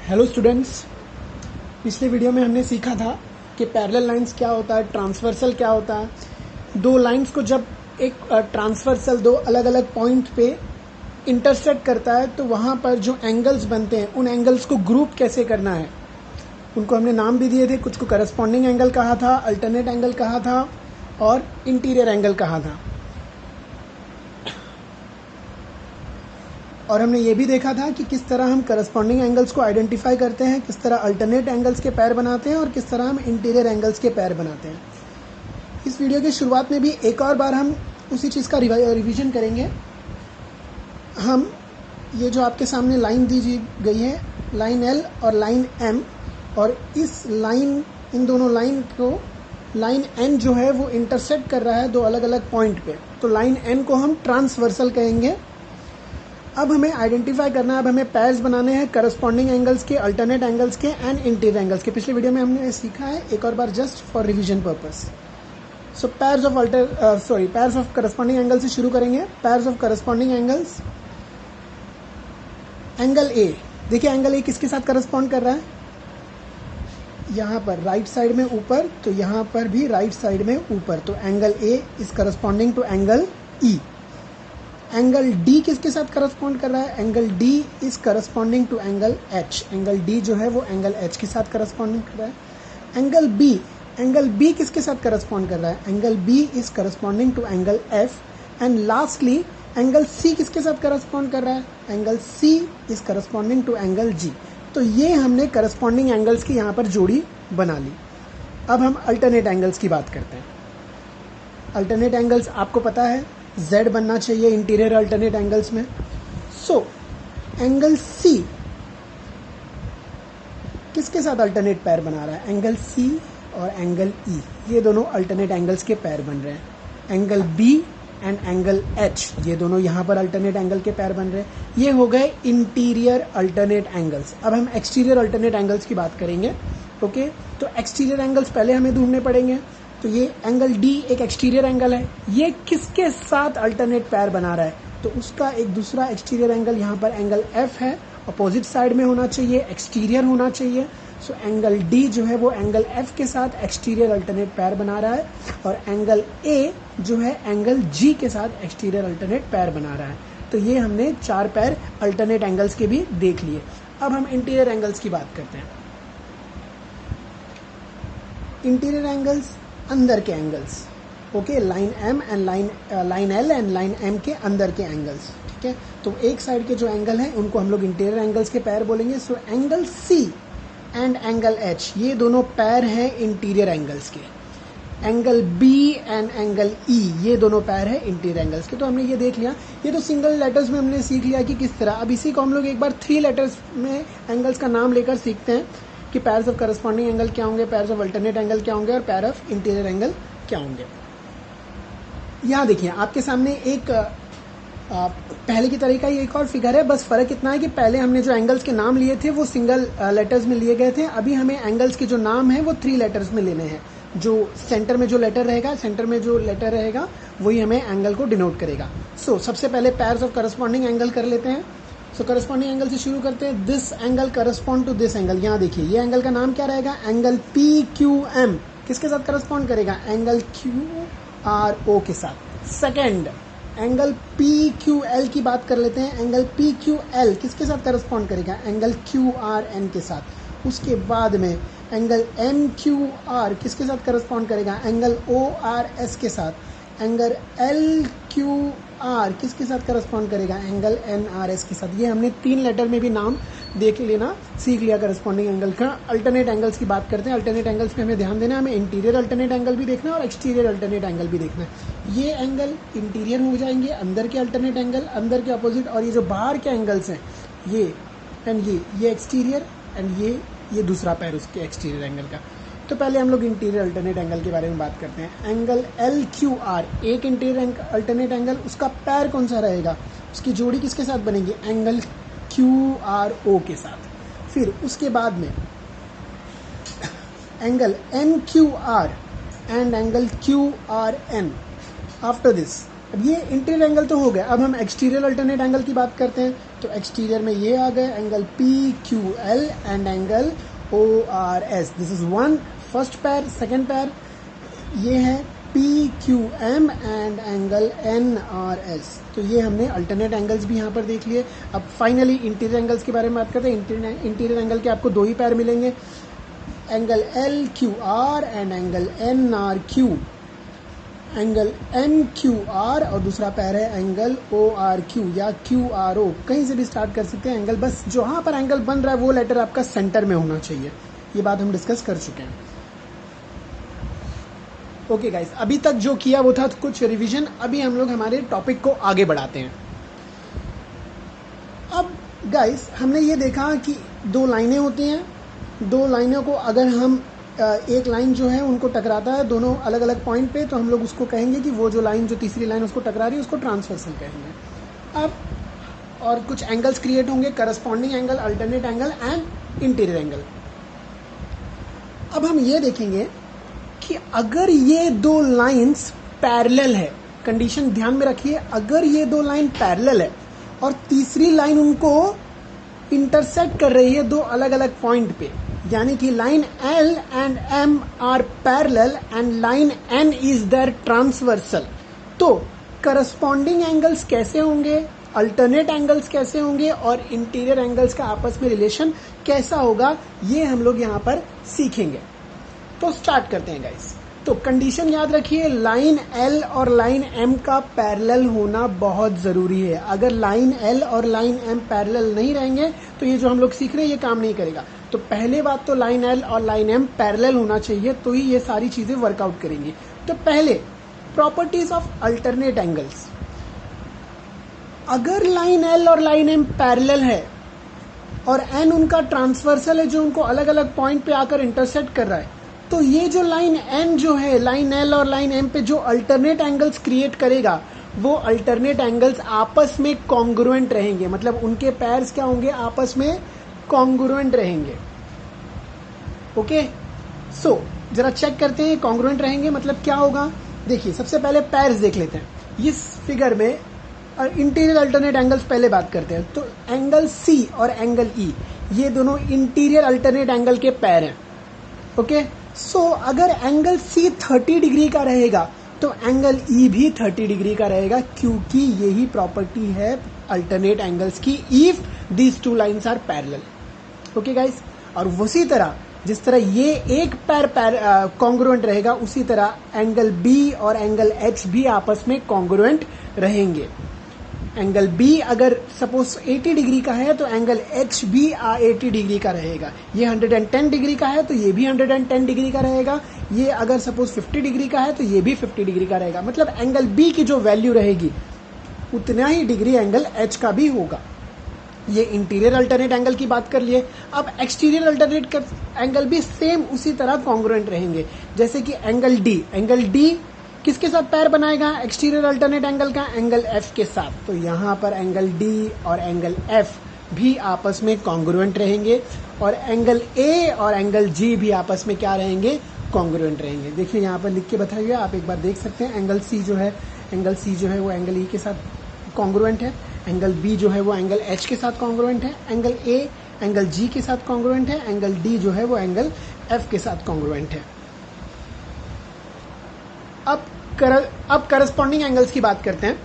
Hello students, पिछले video में हमने सीखा था कि पैरेलल लाइंस क्या होता है, ट्रांसवर्सल क्या होता है। दो लाइंस को जब एक ट्रांसवर्सल दो अलग अलग पॉइंट पे इंटरसेक्ट करता है तो वहाँ पर जो एंगल्स बनते हैं उन एंगल्स को ग्रुप कैसे करना है, उनको हमने नाम भी दिए थे। कुछ को करस्पॉन्डिंग एंगल कहा था, अल्टरनेट एंगल कहा था और इंटीरियर एंगल कहा था। और हमने ये भी देखा था कि किस तरह हम करस्पॉन्डिंग एंगल्स को आइडेंटिफाई करते हैं, किस तरह अल्टरनेट एंगल्स के पैर बनाते हैं और किस तरह हम इंटीरियर एंगल्स के पैर बनाते हैं। इस वीडियो की शुरुआत में भी एक और बार हम उसी चीज़ का रिवीजन करेंगे। हम ये जो आपके सामने लाइन दी गई है, लाइन एल और लाइन एम, और इस लाइन, इन दोनों लाइन को, लाइन एन जो है वो इंटरसेक्ट कर रहा है दो अलग अलग पॉइंट पे, तो लाइन एन को हम ट्रांसवर्सल कहेंगे। अब हमें आइडेंटिफाई करना है, अब हमें पैर्स बनाने हैं करस्पॉन्डिंग एंगल्स के, अल्टरनेट एंगल्स के एंड इंटीरियर एंगल्स के। पिछले वीडियो में हमने सीखा है, एक और बार just for revision purpose. So pairs of corresponding angle से शुरू करेंगे। Pairs of corresponding angles, angle A, देखिए एंगल ए किसके साथ करस्पॉन्ड कर रहा है, यहाँ पर राइट साइड में ऊपर, तो यहाँ पर भी राइट साइड में ऊपर, तो angle a is corresponding to angle e. Angle d किसके साथ करस्पॉन्ड कर रहा है, angle d is corresponding to angle h. Angle d जो है वो एंगल एच के साथ करस्पॉन्डिंग कर रहा है। एंगल बी किसके साथ करस्पॉन्ड कर रहा है, angle b is corresponding to angle f. And lastly angle c किसके साथ करस्पॉन्ड कर रहा है, angle c is corresponding to angle g. तो ये हमने करस्पॉन्डिंग एंगल्स की यहाँ पर जोड़ी बना ली। अब हम अल्टरनेट एंगल्स की बात करते हैं। अल्टरनेट एंगल्स आपको पता है Z बनना चाहिए इंटीरियर अल्टरनेट एंगल्स में। सो एंगल C किसके साथ अल्टरनेट पैर बना रहा है, एंगल C और एंगल E, ये दोनों अल्टरनेट एंगल्स के पैर बन रहे हैं। Angle B and angle H, ये दोनों यहाँ पर अल्टरनेट एंगल के पैर बन रहे हैं। ये हो गए इंटीरियर अल्टरनेट एंगल्स। अब हम एक्सटीरियर अल्टरनेट एंगल्स की बात करेंगे। ओके, तो एक्सटीरियर एंगल्स पहले हमें ढूंढने पड़ेंगे। तो ये एंगल D एक एक्सटीरियर एंगल है, ये किसके साथ अल्टरनेट पैर बना रहा है, तो उसका एक दूसरा एक्सटीरियर एंगल यहाँ पर एंगल F है, अपोजिट साइड में होना चाहिए, एक्सटीरियर होना चाहिए। सो एंगल D जो है वो एंगल F के साथ एक्सटीरियर अल्टरनेट पैर बना रहा है, और एंगल A जो है एंगल G के साथ एक्सटीरियर अल्टरनेट पैर बना रहा है। तो ये हमने चार पैर अल्टरनेट एंगल्स के भी देख लिए। अब हम इंटीरियर एंगल्स की बात करते हैं। इंटीरियर एंगल्स, अंदर के angles. Okay, line m and line l and line m के अंदर के एंगल्स। ठीक है, तो एक साइड के जो एंगल हैं उनको हम लोग इंटीरियर एंगल्स के पैर बोलेंगे। So angle c and angle h, ये दोनों पैर हैं इंटीरियर एंगल्स के। Angle b and angle e, ये दोनों पैर हैं इंटीरियर एंगल्स के। तो हमने ये देख लिया, ये तो सिंगल लेटर्स में हमने सीख लिया कि किस तरह। अब इसी को हम लोग एक बार थ्री लेटर्स में एंगल्स का नाम लेकर सीखते हैं कि पैर्स ऑफ करस्पॉन्डिंग एंगल क्या होंगे, पैर्स ऑफ अल्टरनेट एंगल क्या होंगे और पैर ऑफ इंटीरियर एंगल क्या होंगे। यहाँ देखिए आपके सामने एक पहले की तरह का ही एक और फिगर है, बस फर्क इतना है कि पहले हमने जो एंगल्स के नाम लिए थे वो सिंगल लेटर्स में लिए गए थे। अभी हमें एंगल्स के जो नाम है वो थ्री लेटर्स में लेने हैं। जो सेंटर में जो लेटर रहेगा, सेंटर में जो लेटर रहेगा वही हमें एंगल को डिनोट करेगा। सो सबसे पहले पैर्स ऑफ करस्पॉन्डिंग एंगल कर लेते हैं। सो करस्पॉन्डिंग एंगल से शुरू करते हैं। This angle correspond to this angle. यहाँ देखिए ये एंगल का नाम क्या रहेगा, एंगल PQM किसके साथ करस्पॉन्ड करेगा, एंगल QRO के साथ। सेकेंड एंगल PQL की बात कर लेते हैं। एंगल PQL किसके साथ करस्पॉन्ड करेगा, एंगल QRN के साथ। उसके बाद में एंगल MQR किसके साथ करस्पॉन्ड करेगा, एंगल ORS के साथ। एंगल LQR किसके साथ करस्पॉन्ड करेगा, एंगल NRS के साथ। ये हमने तीन लेटर में भी नाम देख लेना सीख लिया करस्पॉन्डिंग एंगल का। अल्टरनेट एंगल्स की बात करते हैं। अल्टरनेट एंगल्स में हमें ध्यान देना है, हमें इंटीरियर अल्टरनेट एंगल भी देखना है और एक्सटीरियर अल्टरनेट एंगल भी देखना है। ये एंगल इंटीरियर हो जाएंगे, अंदर के अल्टरनेट एंगल अंदर के अपोजिट, और ये जो बाहर के एंगल्स हैं ये एंड ये एक्सटीरियर एंड ये दूसरा पैर उसके एक्सटीरियर एंगल का। तो पहले हम लोग इंटीरियर अल्टरनेट एंगल के बारे में बात करते हैं। एंगल LQR एक इंटीरियर अल्टरनेट एंगल, उसका पैर कौन सा रहेगा, उसकी जोड़ी किसके साथ बनेगी, एंगल QRO के साथ। फिर उसके बाद में angle MQR and angle QRN। After this, अब ये इंटीरियर एंगल तो हो गया। अब हम एक्सटीरियर अल्टरनेट एंगल की बात करते हैं। तो एक्सटीरियर में ये आ गए angle p q l and angle o r s. This is one first pair. Second pair ये है p q m and angle n r s. तो ये हमने अल्टरनेट एंगल्स भी यहाँ पर देख लिए. अब फाइनली इंटीरियर एंगल्स के बारे में बात करते हैं. इंटीरियर एंगल के आपको दो ही पैर मिलेंगे, angle l q r and angle n r q. Angle n q r और दूसरा पैर है एंगल ओ आर क्यू या क्यू आर ओ. कहीं से भी स्टार्ट कर सकते हैं एंगल, बस जहां पर एंगल बन रहा है वो लेटर आपका सेंटर में होना चाहिए. ये बात हम डिस्कस कर चुके हैं. ओके गाइस, अभी तक जो किया वो था कुछ रिवीजन. अभी हम लोग हमारे टॉपिक को आगे बढ़ाते हैं. अब गाइस हमने ये देखा कि दो लाइनें होती हैं. दो लाइनों को अगर हम एक लाइन जो है उनको टकराता है दोनों अलग अलग पॉइंट पे, तो हम लोग उसको कहेंगे कि वो जो लाइन जो तीसरी लाइन उसको टकरा रही है उसको ट्रांसवर्सल कहेंगे. अब और कुछ एंगल्स क्रिएट होंगे, corresponding angle, alternate angle and interior angle. अब हम ये देखेंगे कि अगर ये दो लाइंस पैरेलल है, कंडीशन ध्यान में रखिए, अगर ये दो लाइन पैरेलल है और तीसरी लाइन उनको इंटरसेक्ट कर रही है दो अलग अलग पॉइंट पे, यानी कि line l and m are parallel and line n is their transversal, तो करस्पॉन्डिंग एंगल्स कैसे होंगे, अल्टरनेट एंगल्स कैसे होंगे और इंटीरियर एंगल्स का आपस में रिलेशन कैसा होगा, ये हम लोग यहाँ पर सीखेंगे. तो स्टार्ट करते हैं गाइस. तो कंडीशन याद रखिए, लाइन एल और लाइन एम का पैरेलल होना बहुत जरूरी है. अगर लाइन एल और लाइन एम पैरेलल नहीं रहेंगे तो ये जो हम लोग सीख रहे हैं ये काम नहीं करेगा. तो पहले बात तो लाइन एल और लाइन एम पैरेलल होना चाहिए, तो ही ये सारी चीजें वर्कआउट करेंगी. तो पहले प्रॉपर्टीज ऑफ अल्टरनेट एंगल्स. अगर लाइन एल और लाइन एम पैरेलल है और एन उनका ट्रांसवर्सल है जो उनको अलग अलग पॉइंट पे आकर इंटरसेक्ट कर रहा है, तो ये जो लाइन एन जो है लाइन एल और लाइन एम पे जो अल्टरनेट एंगल्स क्रिएट करेगा वो अल्टरनेट एंगल्स आपस में कॉन्ग्रुएंट रहेंगे. मतलब उनके पैर्स क्या होंगे, आपस में कॉन्ग्रुएंट रहेंगे. ओके, सो जरा चेक करते हैं कॉन्ग्रुएंट रहेंगे मतलब क्या होगा. देखिए सबसे पहले पैर्स देख लेते हैं. इस फिगर में इंटीरियर अल्टरनेट एंगल्स पहले बात करते हैं. तो एंगल सी और एंगल ई ये दोनों इंटीरियर अल्टरनेट एंगल के पैर हैं. ओके, सो अगर एंगल सी 30 डिग्री का रहेगा तो एंगल ई भी 30 डिग्री का रहेगा, क्योंकि यही प्रॉपर्टी है अल्टरनेट एंगल्स की, if these two lines are parallel. Okay guys, और उसी तरह जिस तरह ये एक पैर कॉन्ग्रुएंट रहेगा, उसी तरह एंगल बी और एंगल एच भी आपस में कॉन्ग्रुएंट रहेंगे. एंगल बी अगर सपोज 80 डिग्री का है तो एंगल एच भी 80 डिग्री का रहेगा. ये 110 डिग्री का है तो ये भी 110 डिग्री का रहेगा. ये अगर सपोज 50 डिग्री का है तो ये भी 50 डिग्री का रहेगा. मतलब एंगल बी की जो वैल्यू रहेगी उतना ही डिग्री एंगल एच का भी होगा. ये इंटीरियर अल्टरनेट एंगल की बात कर लिए. अब एक्सटीरियर अल्टरनेट एंगल भी सेम उसी तरह कॉन्ग्रुएंट रहेंगे. जैसे कि एंगल डी किसके साथ पैर बनाएगा, एक्सटीरियर अल्टरनेट एंगल का, एंगल एफ के साथ. तो यहाँ पर एंगल डी और एंगल एफ भी आपस में कॉन्ग्रुएंट रहेंगे और एंगल ए और एंगल जी भी आपस में क्या रहेंगे, कॉन्ग्रुएंट रहेंगे. देखिए यहाँ पर लिख के बताइए, आप एक बार देख सकते हैं. एंगल सी जो है वो एंगल ई के साथ कॉन्ग्रुएंट है. एंगल बी जो है वो एंगल एच के साथ कॉन्ग्रुएंट है. एंगल ए एंगल जी के साथ कॉन्ग्रुएंट है. एंगल डी जो है वो एंगल एफ के साथ कॉन्ग्रुएंट है. अब करस्पॉन्डिंग एंगल्स की बात करते हैं.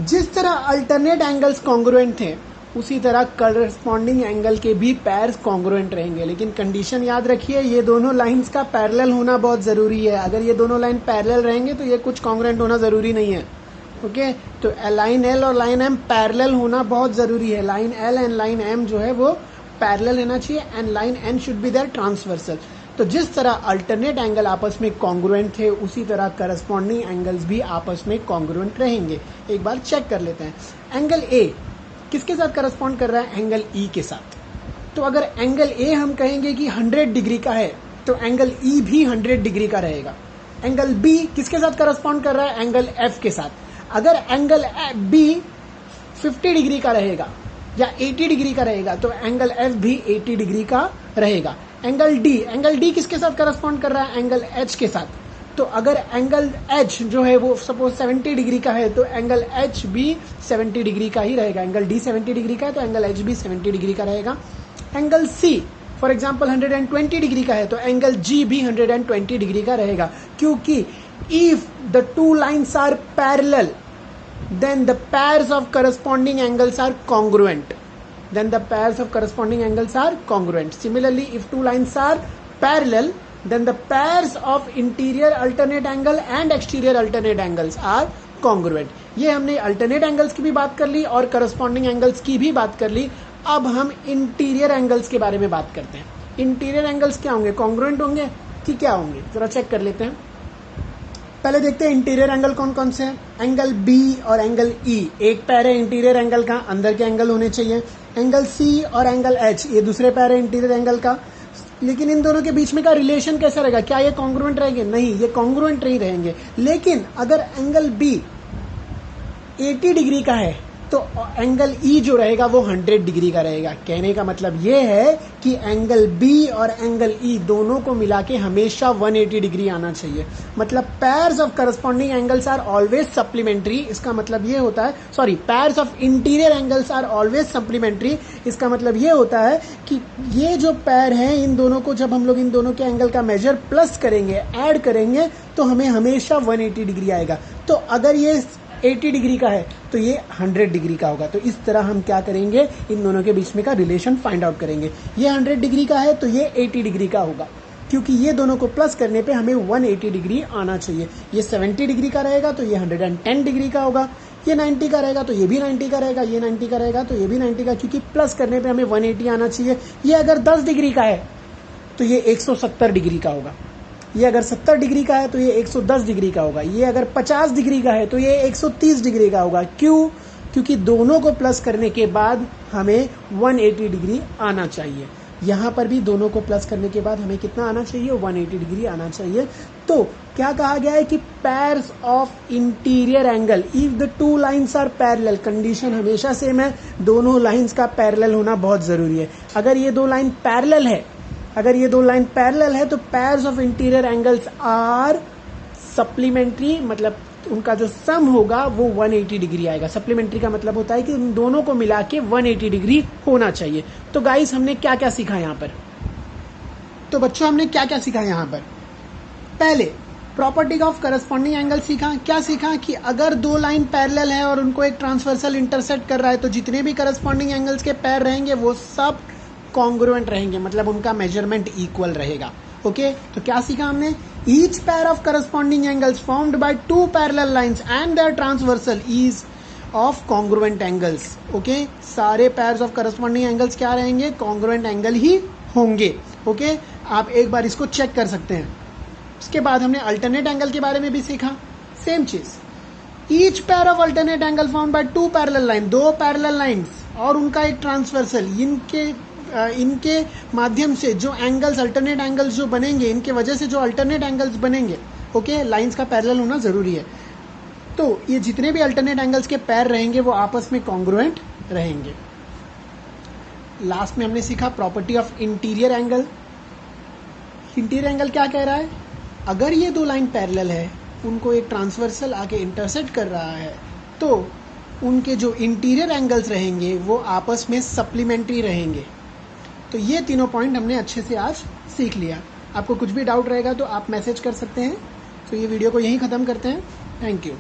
जिस तरह अल्टरनेट एंगल्स कॉन्ग्रुएंट थे उसी तरह करस्पॉन्डिंग एंगल के भी पैर्स कॉन्ग्रुएंट रहेंगे. लेकिन कंडीशन याद रखिए, ये दोनों लाइंस का पैरेलल होना बहुत जरूरी है. अगर ये दोनों लाइन पैरेलल रहेंगे तो ये कुछ कॉन्ग्रुएंट होना जरूरी नहीं है. ओके, तो लाइन एल और लाइन एम पैरेलल होना बहुत जरूरी है. Line l and line m जो है वो पैरेलल रहना चाहिए and line n should be their transversal. तो जिस तरह अल्टरनेट एंगल आपस में कॉन्ग्रुएंट थे उसी तरह करस्पॉन्डिंग एंगल्स भी आपस में कॉन्ग्रुएंट रहेंगे. एक बार चेक कर लेते हैं. एंगल ए किसके साथ करस्पॉन्ड कर रहा है, एंगल ई के साथ. तो अगर एंगल ए हम कहेंगे कि 100 डिग्री का है तो एंगल ई भी 100 डिग्री का रहेगा. एंगल बी किसके साथ करस्पॉन्ड कर रहा है, एंगल एफ के साथ. अगर एंगल बी 50 डिग्री का रहेगा या 80 डिग्री का रहेगा तो एंगल एफ भी 80 डिग्री का रहेगा. एंगल डी किसके साथ करस्पॉन्ड कर रहा है, एंगल एच के साथ. तो अगर एंगल एच जो है वो सपोज 70 डिग्री का है तो एंगल एच भी 70 डिग्री का ही रहेगा। एंगल डी 70 डिग्री का है तो एंगल एच भी 70 डिग्री का रहेगा। Angle c for example 120 degree का है तो एंगल जी भी 120 डिग्री का रहेगा, क्योंकि if the two lines are parallel then the pairs of corresponding angles are congruent. Then the pairs of corresponding angles are congruent. Similarly, if two lines are parallel, then the pairs of interior alternate angle and exterior alternate angles are congruent. ये हमने alternate angles की भी बात कर ली और corresponding angles की भी बात कर ली। अब हम interior angles के बारे में बात करते हैं। interior angles क्या होंगे, congruent होंगे कि क्या होंगे, जरा चेक कर लेते हैं। पहले देखते हैं इंटीरियर एंगल कौन कौन से हैं। एंगल बी और एंगल ई एक पैर है इंटीरियर एंगल का, अंदर के एंगल होने चाहिए। एंगल सी और एंगल एच ये दूसरे पैर है इंटीरियर एंगल का। लेकिन इन दोनों के बीच में का रिलेशन कैसा रहेगा, क्या ये कॉन्ग्रुएंट रहेंगे? नहीं, ये कॉन्ग्रुएंट नहीं रहेंगे। लेकिन अगर एंगल बी 80 डिग्री का है तो एंगल ई जो रहेगा वो 100 डिग्री का रहेगा। कहने का मतलब ये है कि एंगल बी और एंगल ई दोनों को मिला के हमेशा 180 डिग्री आना चाहिए। मतलब pairs of corresponding angles are always supplementary. इसका मतलब ये होता है, sorry, pairs of interior angles are always supplementary. इसका मतलब ये होता है कि ये जो पैर हैं इन दोनों को जब हम लोग इन दोनों के एंगल का मेजर प्लस करेंगे, ऐड करेंगे, तो हमें हमेशा 180 डिग्री आएगा। तो अगर ये 80 डिग्री का है तो ये 100 डिग्री का होगा। तो इस तरह हम क्या करेंगे, इन दोनों के बीच में का रिलेशन फाइंड आउट करेंगे। ये 100 डिग्री का है तो ये 80 डिग्री का होगा, क्योंकि ये दोनों को प्लस करने पे हमें 180 डिग्री आना चाहिए। ये 70 डिग्री का रहेगा तो ये 110 डिग्री का होगा। ये 90 का रहेगा तो ये भी 90 का रहेगा। ये 90 का रहेगा तो ये भी 90 का, क्योंकि प्लस करने पे हमें 180 आना चाहिए। ये अगर 10 डिग्री का है तो ये 170 डिग्री का होगा। ये अगर 70 डिग्री का है तो ये 110 डिग्री का होगा। ये अगर 50 डिग्री का है तो ये 130 डिग्री का होगा। क्यों? क्योंकि दोनों को प्लस करने के बाद हमें 180 डिग्री आना चाहिए। यहाँ पर भी दोनों को प्लस करने के बाद हमें कितना आना चाहिए, 180 डिग्री आना चाहिए। तो क्या कहा गया है कि pairs of interior angle if the two lines are parallel, condition हमेशा सेम है, दोनों लाइन्स का पैरेलल होना बहुत जरूरी है। अगर ये दो लाइन पैरेलल है, अगर ये दो लाइन पैरेलल है तो pairs of interior angles are supplementary, मतलब उनका जो सम होगा वो 180 डिग्री आएगा। सप्लीमेंट्री का मतलब होता है कि उन दोनों को मिला के 180 डिग्री होना चाहिए। तो गाइस हमने क्या क्या सीखा यहाँ पर, तो बच्चों हमने क्या क्या सीखा यहाँ पर। पहले प्रॉपर्टी ऑफ करस्पॉन्डिंग एंगल सीखा। क्या सीखा कि अगर दो लाइन पैरेलल है और उनको एक ट्रांसवर्सल इंटरसेक्ट कर रहा है तो जितने भी करस्पॉन्डिंग एंगल्स के पैर रहेंगे वो सब कॉन्ग्रुएंट रहेंगे, मतलब उनका मेजरमेंट इक्वल रहेगा। ओके, तो क्या सीखा हमने, each pair of corresponding angles formed by two parallel lines and their transversal is of congruent angles. Okay, सारे पेयर्स ऑफ करस्पॉन्डिंग एंगल्स क्या रहेंगे, कॉन्ग्रुएंट एंगल ही होंगे। ओके, आप एक बार इसको चेक कर सकते हैं। उसके बाद हमने अल्टरनेट एंगल के बारे में भी सीखा, सेम चीज। Each pair of alternate angle formed by two parallel line, दो पैरेलल लाइंस और उनका एक ट्रांसवर्सल, इनके माध्यम से जो एंगल्स, अल्टरनेट एंगल्स जो बनेंगे, इनके वजह से जो अल्टरनेट एंगल्स बनेंगे, ओके, लाइंस का पैरेलल होना जरूरी है। तो ये जितने भी अल्टरनेट एंगल्स के पैर रहेंगे वो आपस में कॉन्ग्रुएंट रहेंगे। लास्ट में हमने सीखा property of interior angle. Interior angle क्या कह रहा है, अगर ये दो लाइन पैरेलल है, उनको एक ट्रांसवर्सल आके इंटरसेक्ट कर रहा है, तो उनके जो इंटीरियर एंगल्स रहेंगे वो आपस में सप्लीमेंट्री रहेंगे। तो ये तीनों पॉइंट हमने अच्छे से आज सीख लिया। आपको कुछ भी डाउट रहेगा तो आप मैसेज कर सकते हैं। तो ये वीडियो को यहीं ख़त्म करते हैं। Thank you.